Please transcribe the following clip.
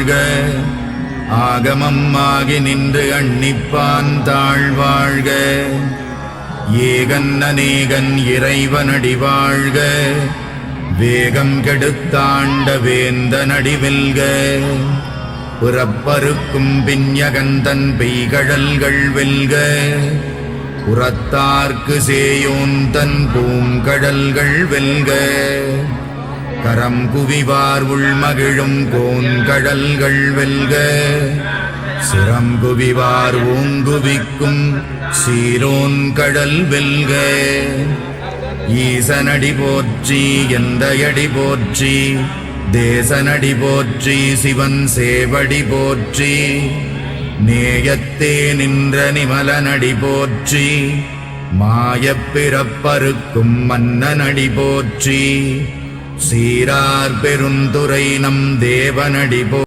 வாழ்க. ஆகமம் ஆகி நின்று அன்னிப்பான் தாழ்வாழ்க. ஏகன் அநேகன் இறைவனடி வாழ்க. வேகம் கெடுத்தாண்ட வேந்தனடி வெல்க. புறப்பருக்கும் பிஞகந்தன் பெய்கடல்கள் வெல்க. உரத்தார்க்கு சேயோன் தன் பூங்கடல்கள் வெல்க. கரம் குவிவார் உள்மகிழும் கோன்கடல்கள் வெல்க. சிரம் குவிவார் ஓங்குவிக்கும் சீரோன் கடல் வெல்க. ஈசனடி போற்றி எந்தையடி போற்றி. தேசனடி போற்றி சிவன் சேவடி போற்றி. நேயத்தே நின்ற நிமலனடி போற்றி. மாயப் பிறப்பறுக்கும் மன்னனடி போற்றி. சீரார் பெருந்துரை நம் தேவனடி